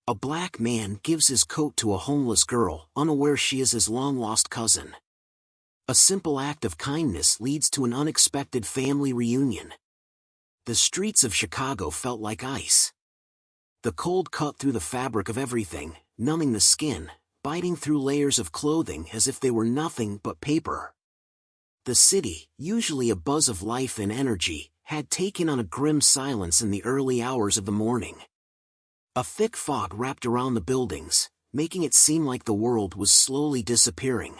A black man gives his coat to a homeless girl, unaware she is his long-lost cousin. A simple act of kindness leads to an unexpected family reunion. The streets of Chicago felt like ice. The cold cut through the fabric of everything, numbing the skin, biting through layers of clothing as if they were nothing but paper. The city, usually a buzz of life and energy, had taken on a grim silence in the early hours of the morning. A thick fog wrapped around the buildings, making it seem like the world was slowly disappearing.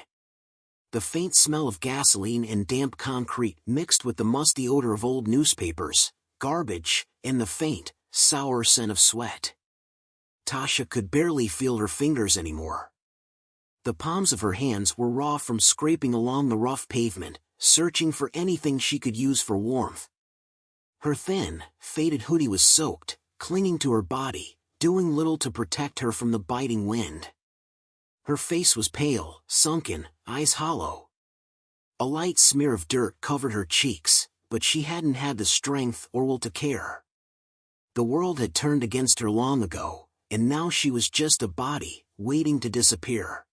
The faint smell of gasoline and damp concrete mixed with the musty odor of old newspapers, garbage, and the faint, sour scent of sweat. Tasha could barely feel her fingers anymore. The palms of her hands were raw from scraping along the rough pavement, searching for anything she could use for warmth. Her thin, faded hoodie was soaked, clinging to her body, doing little to protect her from the biting wind. Her face was pale, sunken, eyes hollow. A light smear of dirt covered her cheeks, but she hadn't had the strength or will to care. The world had turned against her long ago, and now she was just a body, waiting to disappear.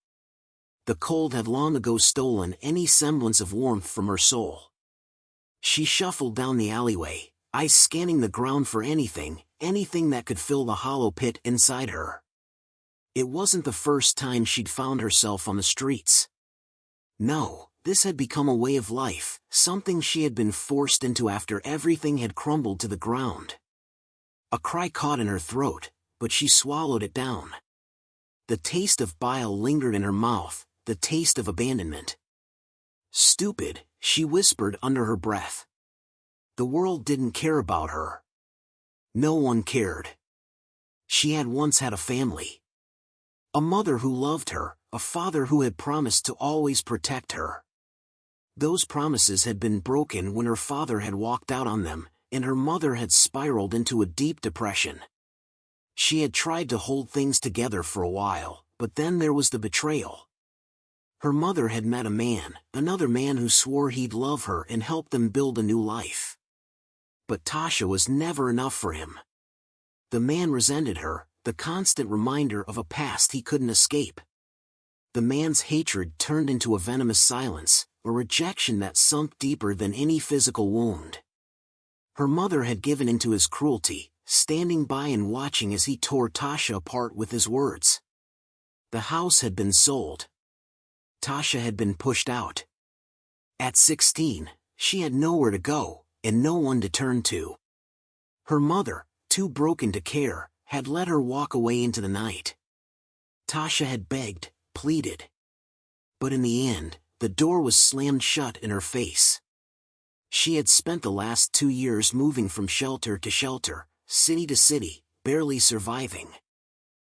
The cold had long ago stolen any semblance of warmth from her soul. She shuffled down the alleyway, eyes scanning the ground for anything that could fill the hollow pit inside her. It wasn't the first time she'd found herself on the streets. No, this had become a way of life, something she had been forced into after everything had crumbled to the ground. A cry caught in her throat, but she swallowed it down. The taste of bile lingered in her mouth, the taste of abandonment. "Stupid," she whispered under her breath. The world didn't care about her. No one cared. She had once had a family. A mother who loved her, a father who had promised to always protect her. Those promises had been broken when her father had walked out on them, and her mother had spiraled into a deep depression. She had tried to hold things together for a while, but then there was the betrayal. Her mother had met a man, another man who swore he'd love her and help them build a new life. But Tasha was never enough for him. The man resented her, the constant reminder of a past he couldn't escape. The man's hatred turned into a venomous silence, a rejection that sunk deeper than any physical wound. Her mother had given into his cruelty, standing by and watching as he tore Tasha apart with his words. The house had been sold. Tasha had been pushed out. At 16, she had nowhere to go, and no one to turn to. Her mother, too broken to care, had let her walk away into the night. Tasha had begged, pleaded. But in the end, the door was slammed shut in her face. She had spent the last 2 years moving from shelter to shelter, city to city, barely surviving.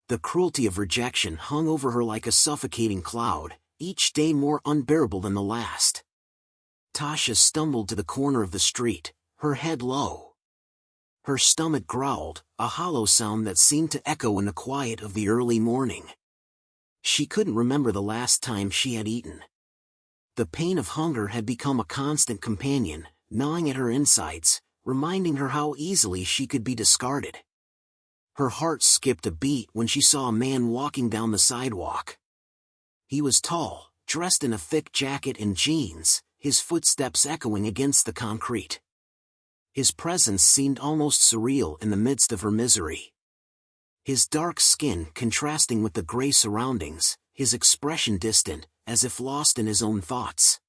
The cruelty of rejection hung over her like a suffocating cloud, each day more unbearable than the last. Tasha stumbled to the corner of the street, her head low. Her stomach growled, a hollow sound that seemed to echo in the quiet of the early morning. She couldn't remember the last time she had eaten. The pain of hunger had become a constant companion, gnawing at her insides, reminding her how easily she could be discarded. Her heart skipped a beat when she saw a man walking down the sidewalk. He was tall, dressed in a thick jacket and jeans, his footsteps echoing against the concrete. His presence seemed almost surreal in the midst of her misery. His dark skin contrasting with the gray surroundings, his expression distant, as if lost in his own thoughts.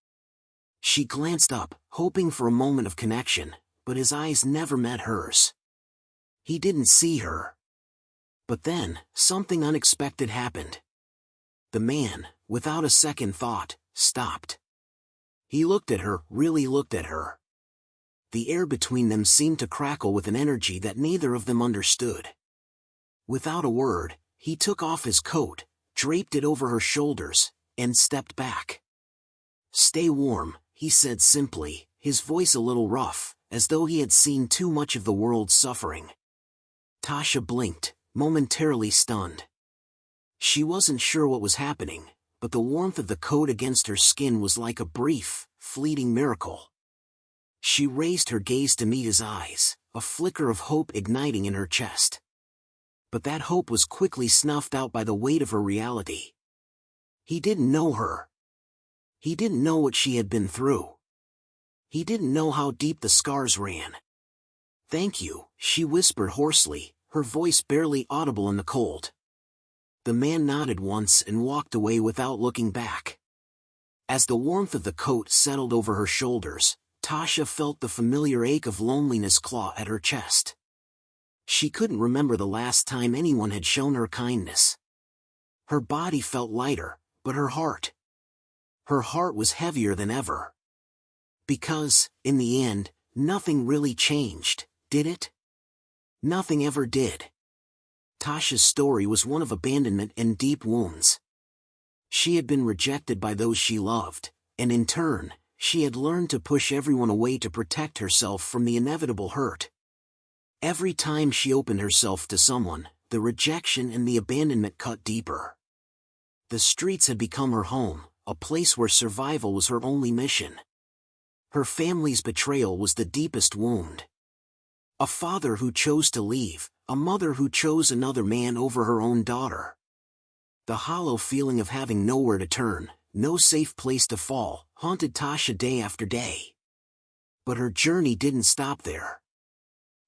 She glanced up, hoping for a moment of connection, but his eyes never met hers. He didn't see her. But then, something unexpected happened. The man, without a second thought, stopped. He looked at her, really looked at her. The air between them seemed to crackle with an energy that neither of them understood. Without a word, he took off his coat, draped it over her shoulders, and stepped back. "Stay warm," he said simply, his voice a little rough, as though he had seen too much of the world's suffering. Tasha blinked, momentarily stunned. She wasn't sure what was happening, but the warmth of the coat against her skin was like a brief, fleeting miracle. She raised her gaze to meet his eyes, a flicker of hope igniting in her chest. But that hope was quickly snuffed out by the weight of her reality. He didn't know her. He didn't know what she had been through. He didn't know how deep the scars ran. "Thank you," she whispered hoarsely, her voice barely audible in the cold. The man nodded once and walked away without looking back. As the warmth of the coat settled over her shoulders, Tasha felt the familiar ache of loneliness claw at her chest. She couldn't remember the last time anyone had shown her kindness. Her body felt lighter, but her heart was heavier than ever. Because, in the end, nothing really changed, did it? Nothing ever did. Tasha's story was one of abandonment and deep wounds. She had been rejected by those she loved, and in turn, she had learned to push everyone away to protect herself from the inevitable hurt. Every time she opened herself to someone, the rejection and the abandonment cut deeper. The streets had become her home, a place where survival was her only mission. Her family's betrayal was the deepest wound. A father who chose to leave, a mother who chose another man over her own daughter. The hollow feeling of having nowhere to turn, no safe place to fall, haunted Tasha day after day. But her journey didn't stop there.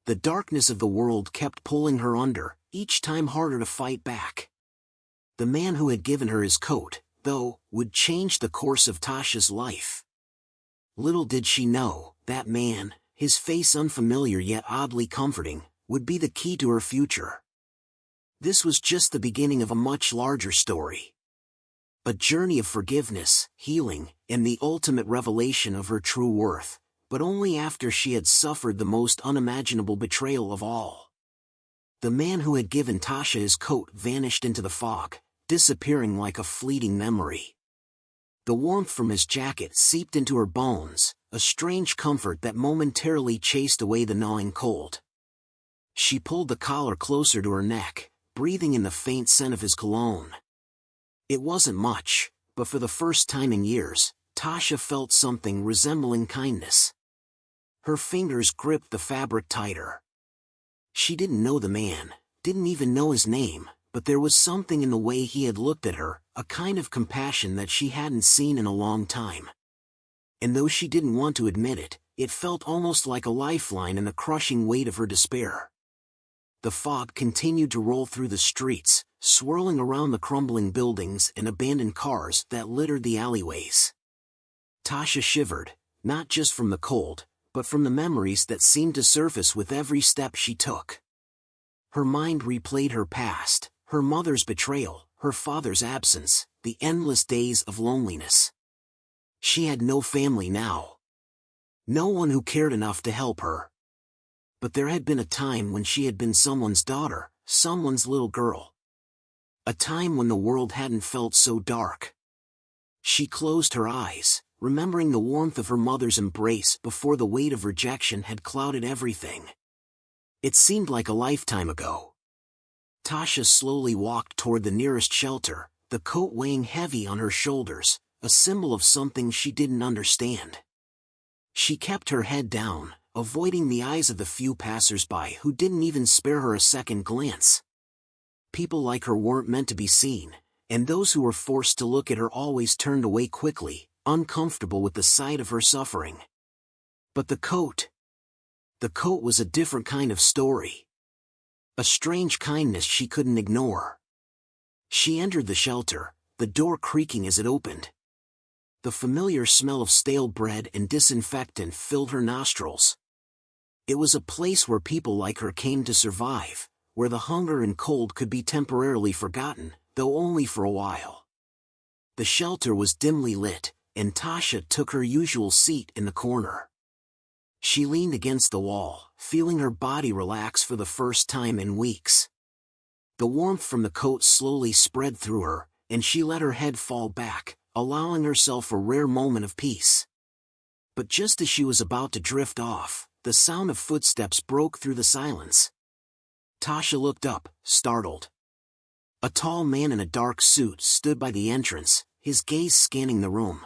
The darkness of the world kept pulling her under, each time harder to fight back. The man who had given her his coat, though, would change the course of Tasha's life. Little did she know, that man, his face unfamiliar yet oddly comforting, would be the key to her future. This was just the beginning of a much larger story. A journey of forgiveness, healing, and the ultimate revelation of her true worth, but only after she had suffered the most unimaginable betrayal of all. The man who had given Tasha his coat vanished into the fog, disappearing like a fleeting memory. The warmth from his jacket seeped into her bones, a strange comfort that momentarily chased away the gnawing cold. She pulled the collar closer to her neck, breathing in the faint scent of his cologne. It wasn't much, but for the first time in years, Tasha felt something resembling kindness. Her fingers gripped the fabric tighter. She didn't know the man, didn't even know his name, but there was something in the way he had looked at her, a kind of compassion that she hadn't seen in a long time. And though she didn't want to admit it, it felt almost like a lifeline in the crushing weight of her despair. The fog continued to roll through the streets, swirling around the crumbling buildings and abandoned cars that littered the alleyways. Tasha shivered, not just from the cold, but from the memories that seemed to surface with every step she took. Her mind replayed her past, her mother's betrayal, her father's absence, the endless days of loneliness. She had no family now. No one who cared enough to help her. But there had been a time when she had been someone's daughter, someone's little girl. A time when the world hadn't felt so dark. She closed her eyes, remembering the warmth of her mother's embrace before the weight of rejection had clouded everything. It seemed like a lifetime ago. Tasha slowly walked toward the nearest shelter, the coat weighing heavy on her shoulders, a symbol of something she didn't understand. She kept her head down, avoiding the eyes of the few passers-by who didn't even spare her a second glance. People like her weren't meant to be seen, and those who were forced to look at her always turned away quickly, uncomfortable with the sight of her suffering. But the coat was a different kind of story. A strange kindness she couldn't ignore. She entered the shelter, the door creaking as it opened. The familiar smell of stale bread and disinfectant filled her nostrils. It was a place where people like her came to survive, where the hunger and cold could be temporarily forgotten, though only for a while. The shelter was dimly lit, and Tasha took her usual seat in the corner. She leaned against the wall, feeling her body relax for the first time in weeks. The warmth from the coat slowly spread through her, and she let her head fall back, allowing herself a rare moment of peace. But just as she was about to drift off, the sound of footsteps broke through the silence. Tasha looked up, startled. A tall man in a dark suit stood by the entrance, his gaze scanning the room.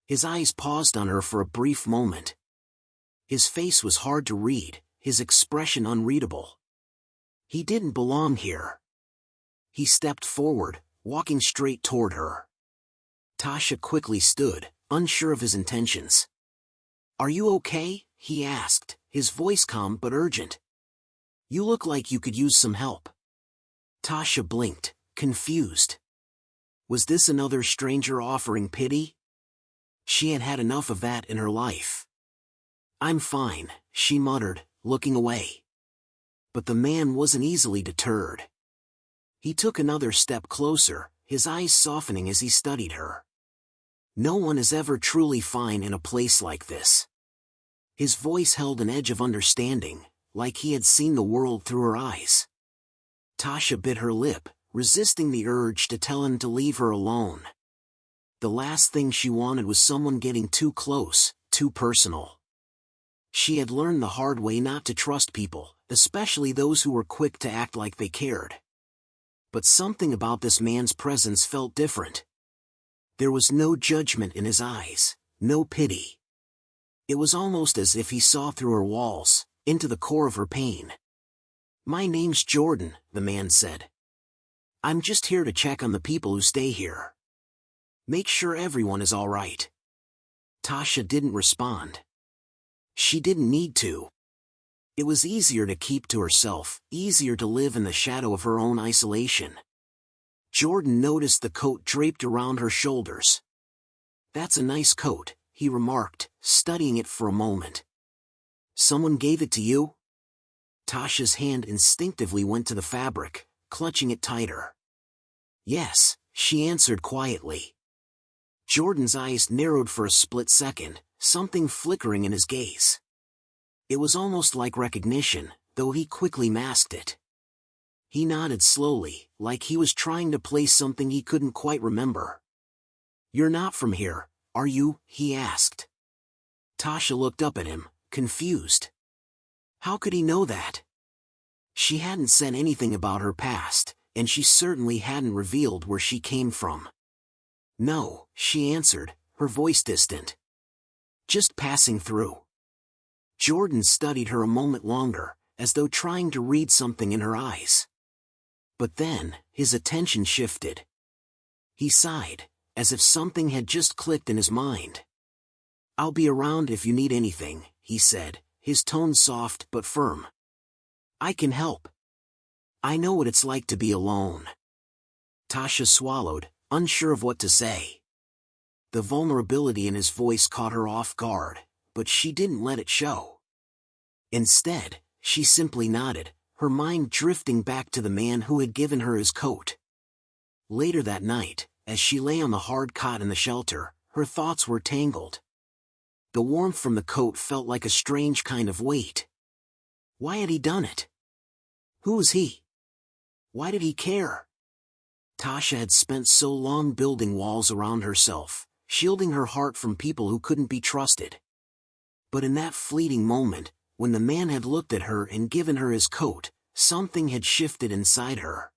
His eyes paused on her for a brief moment. His face was hard to read, his expression unreadable. He didn't belong here. He stepped forward, walking straight toward her. Tasha quickly stood, unsure of his intentions. "Are you okay?" he asked, his voice calm but urgent. "You look like you could use some help." Tasha blinked, confused. Was this another stranger offering pity? She had had enough of that in her life. "I'm fine," she muttered, looking away. But the man wasn't easily deterred. He took another step closer, his eyes softening as he studied her. "No one is ever truly fine in a place like this." His voice held an edge of understanding, like he had seen the world through her eyes. Tasha bit her lip, resisting the urge to tell him to leave her alone. The last thing she wanted was someone getting too close, too personal. She had learned the hard way not to trust people, especially those who were quick to act like they cared. But something about this man's presence felt different. There was no judgment in his eyes, no pity. It was almost as if he saw through her walls, into the core of her pain. "My name's Jordan," the man said. "I'm just here to check on the people who stay here. Make sure everyone is all right." Tasha didn't respond. She didn't need to. It was easier to keep to herself, easier to live in the shadow of her own isolation. Jordan noticed the coat draped around her shoulders. "That's a nice coat," he remarked, studying it for a moment. "Someone gave it to you?" Tasha's hand instinctively went to the fabric, clutching it tighter. "Yes," she answered quietly. Jordan's eyes narrowed for a split second, something flickering in his gaze. It was almost like recognition, though he quickly masked it. He nodded slowly, like he was trying to place something he couldn't quite remember. "You're not from here, are you?" he asked. Tasha looked up at him, confused. How could he know that? She hadn't said anything about her past, and she certainly hadn't revealed where she came from. "No," she answered, her voice distant. "Just passing through." Jordan studied her a moment longer, as though trying to read something in her eyes. But then, his attention shifted. He sighed, as if something had just clicked in his mind. "I'll be around if you need anything," he said, his tone soft but firm. "I can help. I know what it's like to be alone." Tasha swallowed, unsure of what to say. The vulnerability in his voice caught her off guard, but she didn't let it show. Instead, she simply nodded, her mind drifting back to the man who had given her his coat. Later that night, as she lay on the hard cot in the shelter, her thoughts were tangled. The warmth from the coat felt like a strange kind of weight. Why had he done it? Who was he? Why did he care? Tasha had spent so long building walls around herself, shielding her heart from people who couldn't be trusted. But in that fleeting moment, when the man had looked at her and given her his coat, something had shifted inside her.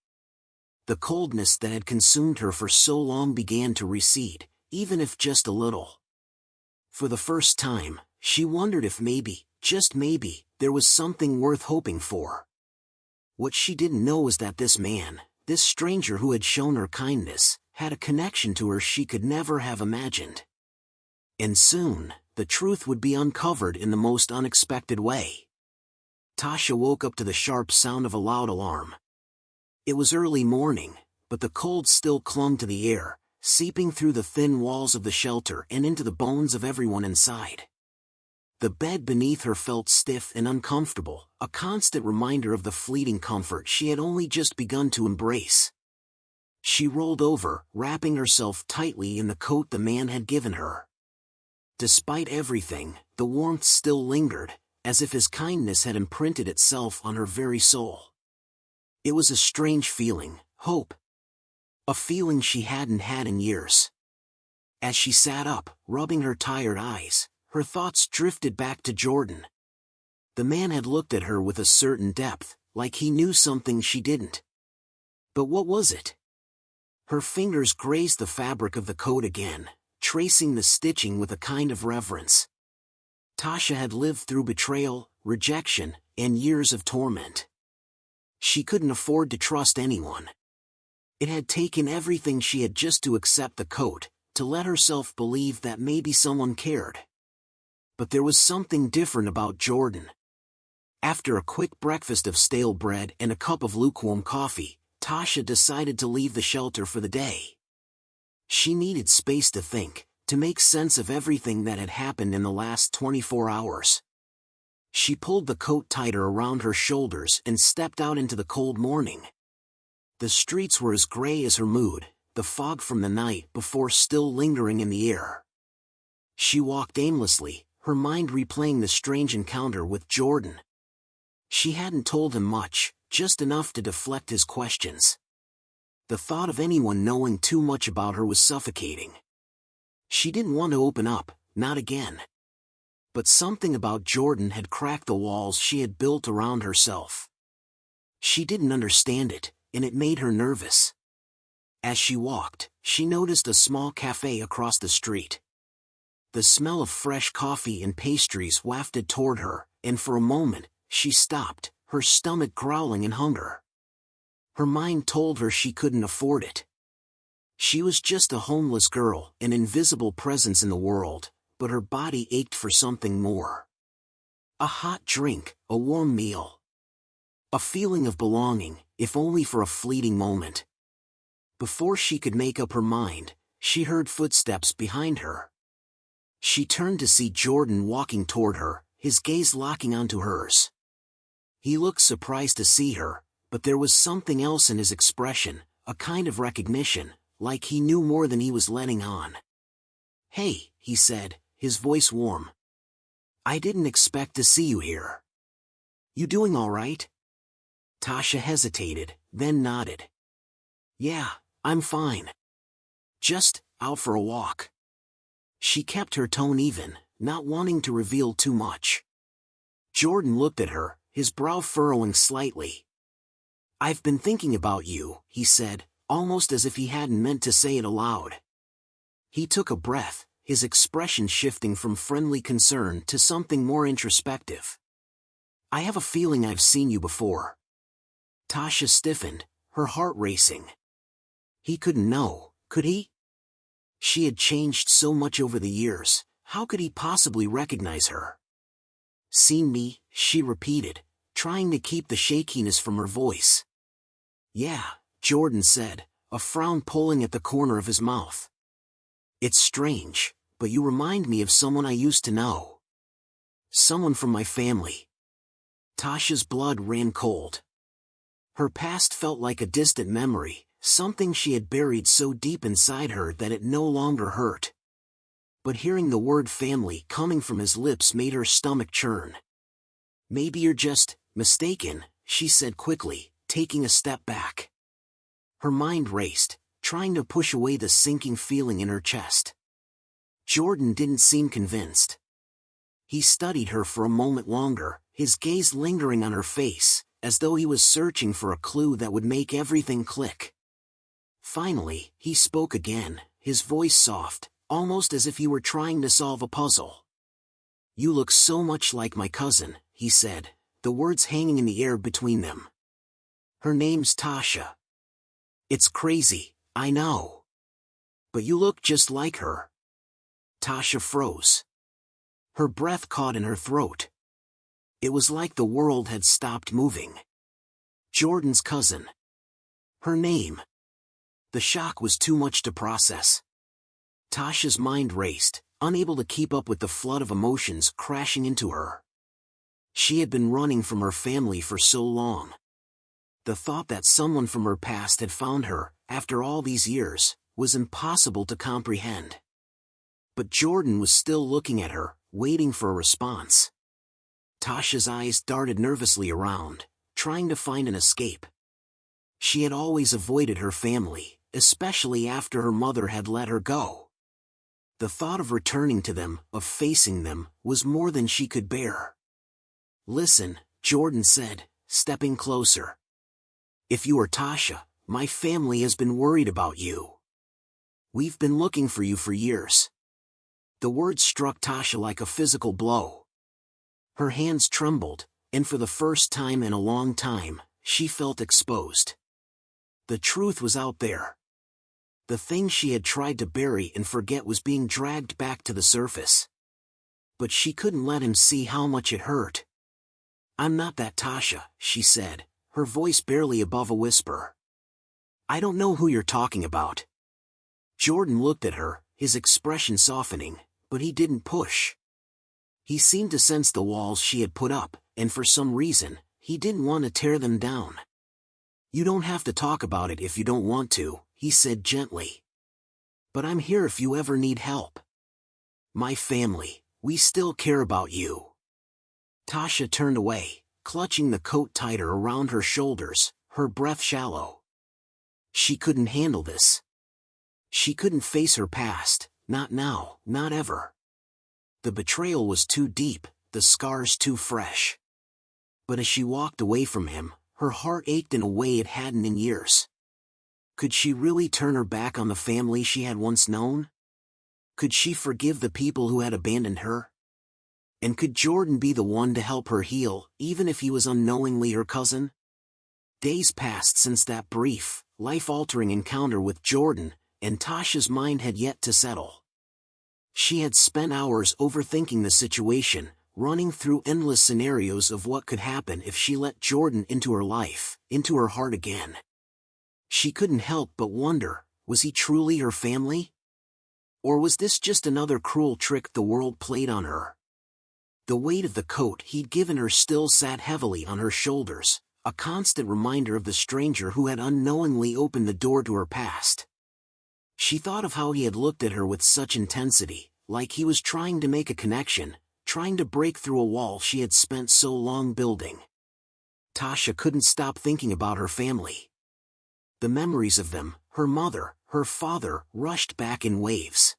The coldness that had consumed her for so long began to recede, even if just a little. For the first time, she wondered if maybe, just maybe, there was something worth hoping for. What she didn't know was that this man, this stranger who had shown her kindness, had a connection to her she could never have imagined. And soon, the truth would be uncovered in the most unexpected way. Tasha woke up to the sharp sound of a loud alarm. It was early morning, but the cold still clung to the air, seeping through the thin walls of the shelter and into the bones of everyone inside. The bed beneath her felt stiff and uncomfortable, a constant reminder of the fleeting comfort she had only just begun to embrace. She rolled over, wrapping herself tightly in the coat the man had given her. Despite everything, the warmth still lingered, as if his kindness had imprinted itself on her very soul. It was a strange feeling, hope. A feeling she hadn't had in years. As she sat up, rubbing her tired eyes, her thoughts drifted back to Jordan. The man had looked at her with a certain depth, like he knew something she didn't. But what was it? Her fingers grazed the fabric of the coat again, tracing the stitching with a kind of reverence. Tasha had lived through betrayal, rejection, and years of torment. She couldn't afford to trust anyone. It had taken everything she had just to accept the coat, to let herself believe that maybe someone cared. But there was something different about Jordan. After a quick breakfast of stale bread and a cup of lukewarm coffee, Tasha decided to leave the shelter for the day. She needed space to think, to make sense of everything that had happened in the last 24 hours. She pulled the coat tighter around her shoulders and stepped out into the cold morning. The streets were as gray as her mood, the fog from the night before still lingering in the air. She walked aimlessly, her mind replaying the strange encounter with Jordan. She hadn't told him much, just enough to deflect his questions. The thought of anyone knowing too much about her was suffocating. She didn't want to open up, not again. But something about Jordan had cracked the walls she had built around herself. She didn't understand it, and it made her nervous. As she walked, she noticed a small cafe across the street. The smell of fresh coffee and pastries wafted toward her, and for a moment, she stopped, her stomach growling in hunger. Her mind told her she couldn't afford it. She was just a homeless girl, an invisible presence in the world, but her body ached for something more. A hot drink, a warm meal. A feeling of belonging, if only for a fleeting moment. Before she could make up her mind, she heard footsteps behind her. She turned to see Jordan walking toward her, his gaze locking onto hers. He looked surprised to see her, but there was something else in his expression, a kind of recognition, like he knew more than he was letting on. "Hey," he said, his voice warm. "I didn't expect to see you here. You doing all right?" Tasha hesitated, then nodded. "Yeah, I'm fine. Just out for a walk." She kept her tone even, not wanting to reveal too much. Jordan looked at her, his brow furrowing slightly. "I've been thinking about you," he said, almost as if he hadn't meant to say it aloud. He took a breath, his expression shifting from friendly concern to something more introspective. "I have a feeling I've seen you before." Tasha stiffened, her heart racing. He couldn't know, could he? She had changed so much over the years, how could he possibly recognize her? "Seen me?" she repeated, trying to keep the shakiness from her voice. "Yeah," Jordan said, a frown pulling at the corner of his mouth. "It's strange, but you remind me of someone I used to know. Someone from my family." Tasha's blood ran cold. Her past felt like a distant memory, something she had buried so deep inside her that it no longer hurt. But hearing the word family coming from his lips made her stomach churn. "Maybe you're just mistaken," she said quickly, taking a step back. Her mind raced, trying to push away the sinking feeling in her chest. Jordan didn't seem convinced. He studied her for a moment longer, his gaze lingering on her face, as though he was searching for a clue that would make everything click. Finally, he spoke again, his voice soft, almost as if he were trying to solve a puzzle. "You look so much like my cousin," he said, the words hanging in the air between them. "Her name's Tasha. It's crazy, I know. But you look just like her." Tasha froze. Her breath caught in her throat. It was like the world had stopped moving. Jordan's cousin. Her name. The shock was too much to process. Tasha's mind raced, unable to keep up with the flood of emotions crashing into her. She had been running from her family for so long. The thought that someone from her past had found her, after all these years, was impossible to comprehend. But Jordan was still looking at her, waiting for a response. Tasha's eyes darted nervously around, trying to find an escape. She had always avoided her family, especially after her mother had let her go. The thought of returning to them, of facing them, was more than she could bear. "Listen," Jordan said, stepping closer. "If you are Tasha, my family has been worried about you. We've been looking for you for years." The words struck Tasha like a physical blow. Her hands trembled, and for the first time in a long time, she felt exposed. The truth was out there. The thing she had tried to bury and forget was being dragged back to the surface. But she couldn't let him see how much it hurt. "I'm not that Tasha," she said, her voice barely above a whisper. "I don't know who you're talking about." Jordan looked at her, his expression softening, but he didn't push. He seemed to sense the walls she had put up, and for some reason, he didn't want to tear them down. "You don't have to talk about it if you don't want to," he said gently. "But I'm here if you ever need help. My family, we still care about you." Tasha turned away, clutching the coat tighter around her shoulders, her breath shallow. She couldn't handle this. She couldn't face her past, not now, not ever. The betrayal was too deep, the scars too fresh. But as she walked away from him, her heart ached in a way it hadn't in years. Could she really turn her back on the family she had once known? Could she forgive the people who had abandoned her? And could Jordan be the one to help her heal, even if he was unknowingly her cousin? Days passed since that brief, life-altering encounter with Jordan, and Tasha's mind had yet to settle. She had spent hours overthinking the situation, running through endless scenarios of what could happen if she let Jordan into her life, into her heart again. She couldn't help but wonder, was he truly her family? Or was this just another cruel trick the world played on her? The weight of the coat he'd given her still sat heavily on her shoulders, a constant reminder of the stranger who had unknowingly opened the door to her past. She thought of how he had looked at her with such intensity, like he was trying to make a connection, trying to break through a wall she had spent so long building. Tasha couldn't stop thinking about her family. The memories of them, her mother, her father, rushed back in waves.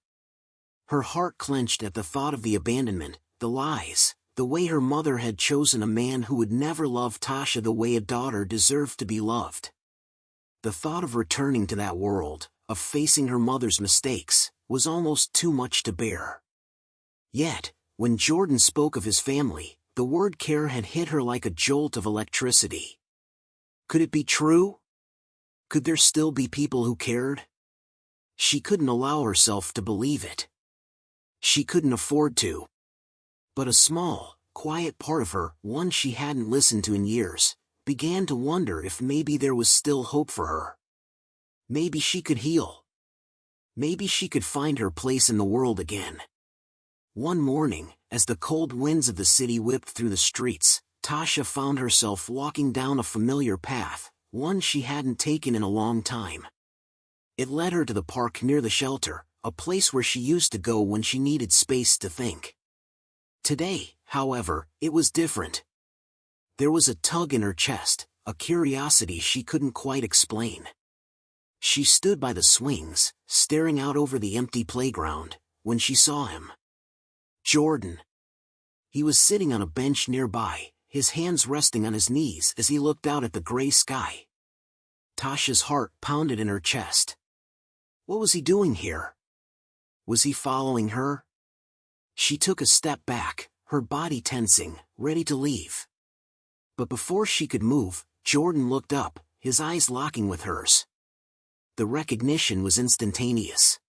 Her heart clenched at the thought of the abandonment, the lies, the way her mother had chosen a man who would never love Tasha the way a daughter deserved to be loved. The thought of returning to that world, of facing her mother's mistakes, was almost too much to bear. Yet, when Jordan spoke of his family, the word care had hit her like a jolt of electricity. Could it be true? Could there still be people who cared? She couldn't allow herself to believe it. She couldn't afford to. But a small, quiet part of her, one she hadn't listened to in years, began to wonder if maybe there was still hope for her. Maybe she could heal. Maybe she could find her place in the world again. One morning, as the cold winds of the city whipped through the streets, Tasha found herself walking down a familiar path, one she hadn't taken in a long time. It led her to the park near the shelter, a place where she used to go when she needed space to think. Today, however, it was different. There was a tug in her chest, a curiosity she couldn't quite explain. She stood by the swings, staring out over the empty playground, when she saw him. Jordan. He was sitting on a bench nearby, his hands resting on his knees as he looked out at the gray sky. Tasha's heart pounded in her chest. What was he doing here? Was he following her? She took a step back, her body tensing, ready to leave. But before she could move, Jordan looked up, his eyes locking with hers. The recognition was instantaneous.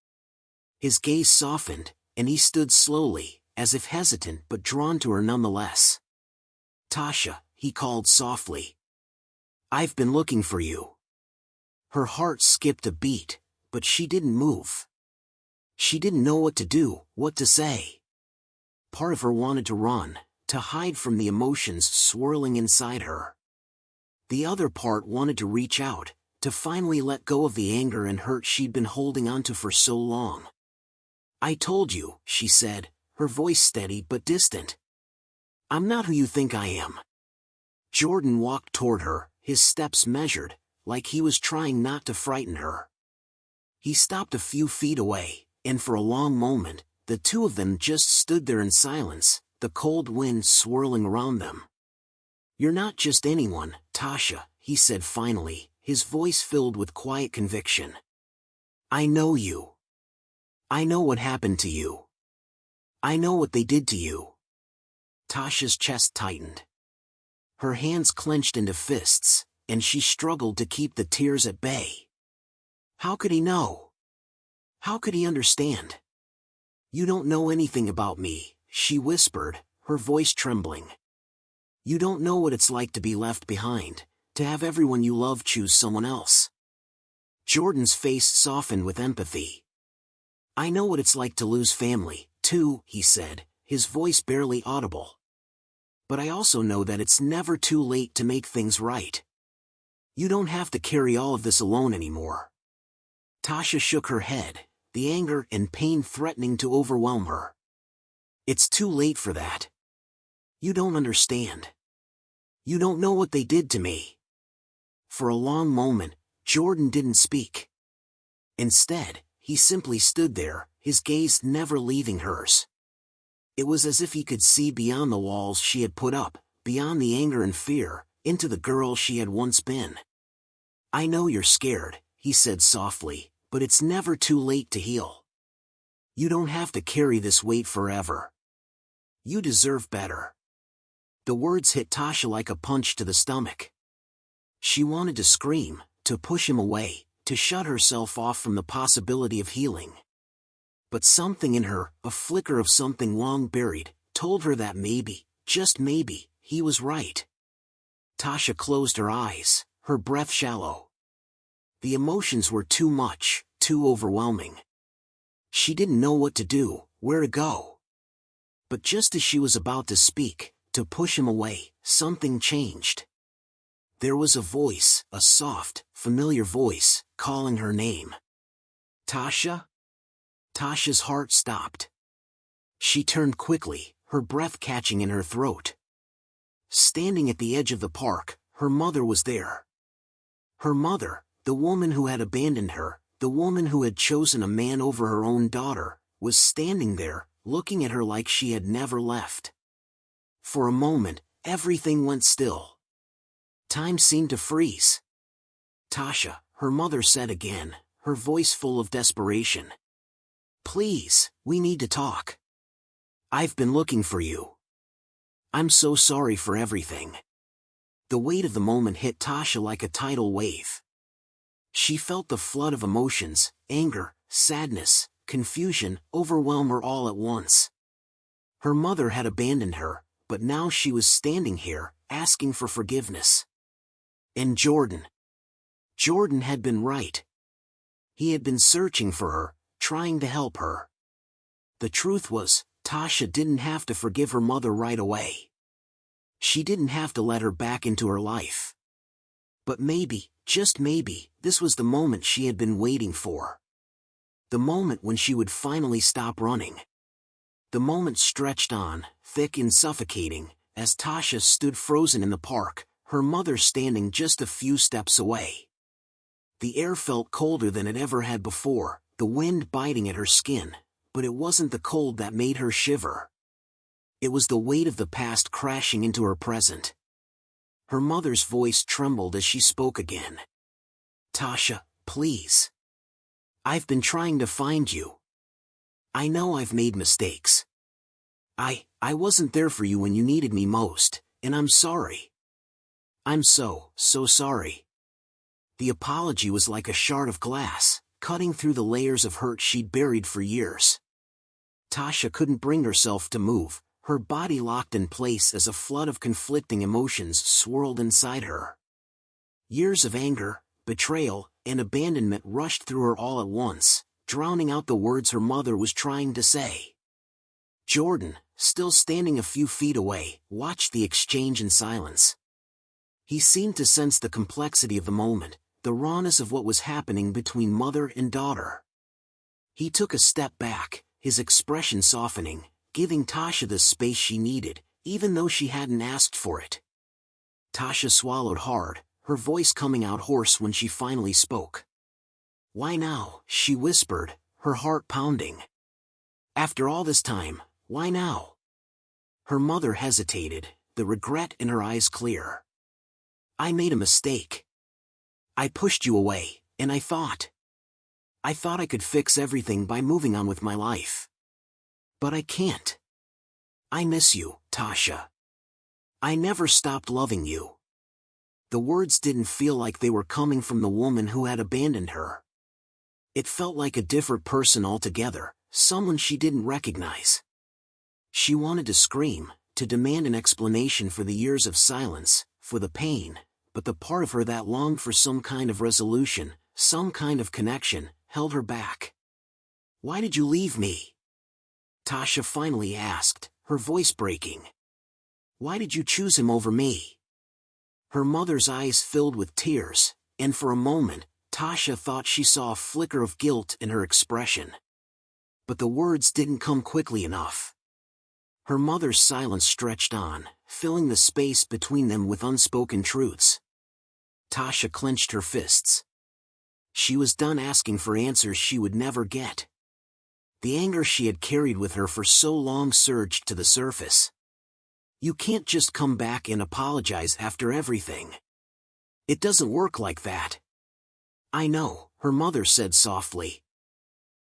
His gaze softened, and he stood slowly, as if hesitant but drawn to her nonetheless. "Tasha," he called softly. "I've been looking for you." Her heart skipped a beat, but she didn't move. She didn't know what to do, what to say. Part of her wanted to run, to hide from the emotions swirling inside her. The other part wanted to reach out, to finally let go of the anger and hurt she'd been holding onto for so long. "I told you," she said, her voice steady but distant. "I'm not who you think I am." Jordan walked toward her, his steps measured, like he was trying not to frighten her. He stopped a few feet away, and for a long moment, the two of them just stood there in silence, the cold wind swirling around them. "You're not just anyone, Tasha," he said finally, his voice filled with quiet conviction. "I know you. I know what happened to you. I know what they did to you." Tasha's chest tightened. Her hands clenched into fists, and she struggled to keep the tears at bay. How could he know? How could he understand? You don't know anything about me, she whispered, her voice trembling. You don't know what it's like to be left behind, to have everyone you love choose someone else. Jordan's face softened with empathy. I know what it's like to lose family, too, he said, his voice barely audible. But I also know that it's never too late to make things right. You don't have to carry all of this alone anymore. Tasha shook her head, the anger and pain threatening to overwhelm her. It's too late for that. You don't understand. You don't know what they did to me. For a long moment, Jordan didn't speak. Instead, he simply stood there, his gaze never leaving hers. It was as if he could see beyond the walls she had put up, beyond the anger and fear, into the girl she had once been. I know you're scared, he said softly, but it's never too late to heal. You don't have to carry this weight forever. You deserve better. The words hit Tasha like a punch to the stomach. She wanted to scream, to push him away, to shut herself off from the possibility of healing. But something in her, a flicker of something long buried, told her that maybe, just maybe, he was right. Tasha closed her eyes, her breath shallow. The emotions were too much, too overwhelming. She didn't know what to do, where to go. But just as she was about to speak, to push him away, something changed. There was a voice, a soft, familiar voice, calling her name. Tasha? Tasha's heart stopped. She turned quickly, her breath catching in her throat. Standing at the edge of the park, her mother was there. Her mother, the woman who had abandoned her, the woman who had chosen a man over her own daughter, was standing there, looking at her like she had never left. For a moment, everything went still. Time seemed to freeze. Tasha, her mother said again, her voice full of desperation. Please, we need to talk. I've been looking for you. I'm so sorry for everything. The weight of the moment hit Tasha like a tidal wave. She felt the flood of emotions, anger, sadness, confusion, overwhelm her all at once. Her mother had abandoned her, but now she was standing here, asking for forgiveness. And Jordan. Jordan had been right. He had been searching for her, trying to help her. The truth was, Tasha didn't have to forgive her mother right away. She didn't have to let her back into her life. But maybe, just maybe, this was the moment she had been waiting for. The moment when she would finally stop running. The moment stretched on, thick and suffocating, as Tasha stood frozen in the park, her mother standing just a few steps away. The air felt colder than it ever had before, the wind biting at her skin, but it wasn't the cold that made her shiver. It was the weight of the past crashing into her present. Her mother's voice trembled as she spoke again. Tasha, please. I've been trying to find you. I know I've made mistakes. I wasn't there for you when you needed me most, and I'm sorry. I'm so sorry. The apology was like a shard of glass, cutting through the layers of hurt she'd buried for years. Tasha couldn't bring herself to move, her body locked in place as a flood of conflicting emotions swirled inside her. Years of anger, betrayal, and abandonment rushed through her all at once, drowning out the words her mother was trying to say. Jordan, still standing a few feet away, watched the exchange in silence. He seemed to sense the complexity of the moment, the rawness of what was happening between mother and daughter. He took a step back, his expression softening, giving Tasha the space she needed, even though she hadn't asked for it. Tasha swallowed hard, her voice coming out hoarse when she finally spoke. Why now? She whispered, her heart pounding. After all this time, why now? Her mother hesitated, the regret in her eyes clear. I made a mistake. I pushed you away, and I thought I could fix everything by moving on with my life. But I can't. I miss you, Tasha. I never stopped loving you. The words didn't feel like they were coming from the woman who had abandoned her. It felt like a different person altogether, someone she didn't recognize. She wanted to scream, to demand an explanation for the years of silence, for the pain, but the part of her that longed for some kind of resolution, some kind of connection, held her back. "Why did you leave me?" Tasha finally asked, her voice breaking. "Why did you choose him over me?" Her mother's eyes filled with tears, and for a moment, Tasha thought she saw a flicker of guilt in her expression. But the words didn't come quickly enough. Her mother's silence stretched on, filling the space between them with unspoken truths. Tasha clenched her fists. She was done asking for answers she would never get. The anger she had carried with her for so long surged to the surface. "You can't just come back and apologize after everything. It doesn't work like that." "I know," her mother said softly.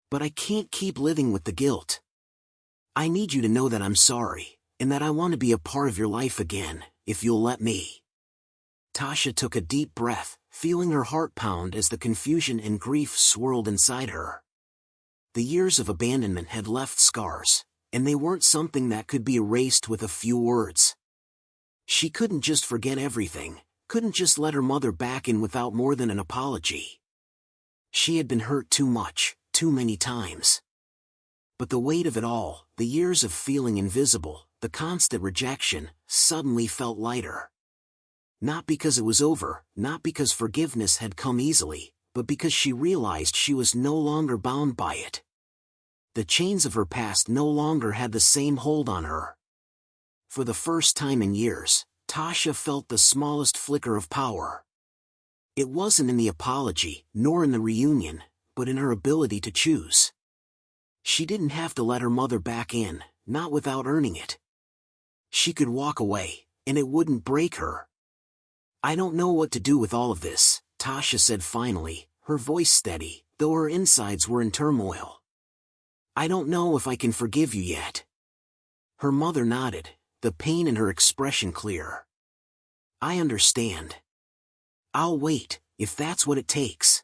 "But I can't keep living with the guilt. I need you to know that I'm sorry, and that I want to be a part of your life again, if you'll let me." Tasha took a deep breath, feeling her heart pound as the confusion and grief swirled inside her. The years of abandonment had left scars, and they weren't something that could be erased with a few words. She couldn't just forget everything, couldn't just let her mother back in without more than an apology. She had been hurt too much, too many times. But the weight of it all, the years of feeling invisible, the constant rejection, suddenly felt lighter. Not because it was over, not because forgiveness had come easily, but because she realized she was no longer bound by it. The chains of her past no longer had the same hold on her. For the first time in years, Tasha felt the smallest flicker of power. It wasn't in the apology, nor in the reunion, but in her ability to choose. She didn't have to let her mother back in, not without earning it. She could walk away, and it wouldn't break her. "I don't know what to do with all of this," Tasha said finally, her voice steady, though her insides were in turmoil. "I don't know if I can forgive you yet." Her mother nodded, the pain in her expression clear. "I understand. I'll wait, if that's what it takes."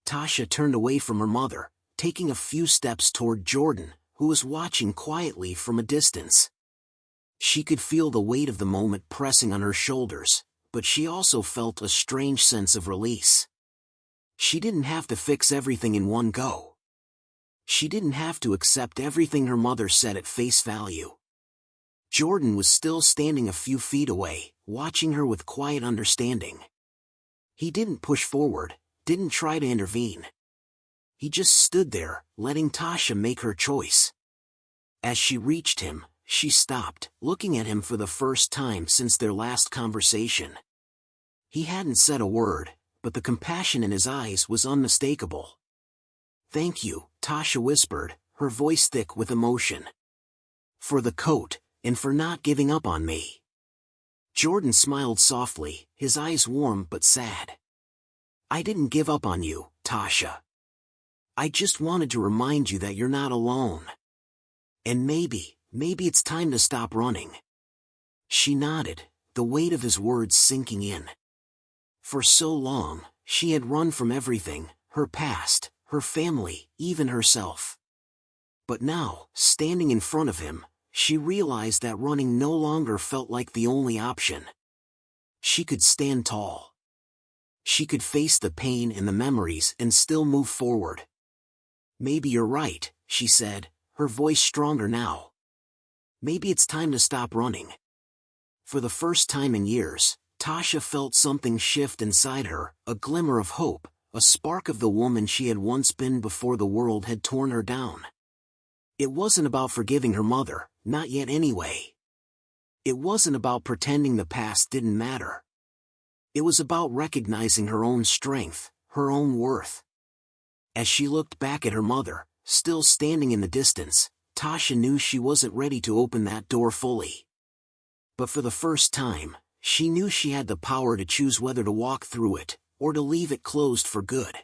Tasha turned away from her mother, taking a few steps toward Jordan, who was watching quietly from a distance. She could feel the weight of the moment pressing on her shoulders, but she also felt a strange sense of release. She didn't have to fix everything in one go. She didn't have to accept everything her mother said at face value. Jordan was still standing a few feet away, watching her with quiet understanding. He didn't push forward, didn't try to intervene. He just stood there, letting Tasha make her choice. As she reached him, she stopped, looking at him for the first time since their last conversation. He hadn't said a word, but the compassion in his eyes was unmistakable. "Thank you," Tasha whispered, her voice thick with emotion. "For the coat, and for not giving up on me." Jordan smiled softly, his eyes warm but sad. "I didn't give up on you, Tasha. I just wanted to remind you that you're not alone. And maybe it's time to stop running." She nodded, the weight of his words sinking in. For so long, she had run from everything, her past, her family, even herself. But now, standing in front of him, she realized that running no longer felt like the only option. She could stand tall. She could face the pain and the memories and still move forward. "Maybe you're right," she said, her voice stronger now. "Maybe it's time to stop running." For the first time in years, Tasha felt something shift inside her, a glimmer of hope, a spark of the woman she had once been before the world had torn her down. It wasn't about forgiving her mother, not yet anyway. It wasn't about pretending the past didn't matter. It was about recognizing her own strength, her own worth. As she looked back at her mother, still standing in the distance, Tasha knew she wasn't ready to open that door fully. But for the first time, she knew she had the power to choose whether to walk through it, or to leave it closed for good.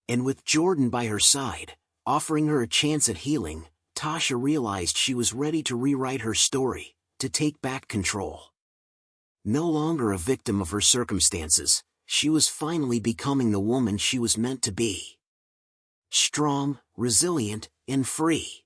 And with Jordan by her side, offering her a chance at healing, Tasha realized she was ready to rewrite her story, to take back control. No longer a victim of her circumstances, she was finally becoming the woman she was meant to be. Strong, resilient, and free.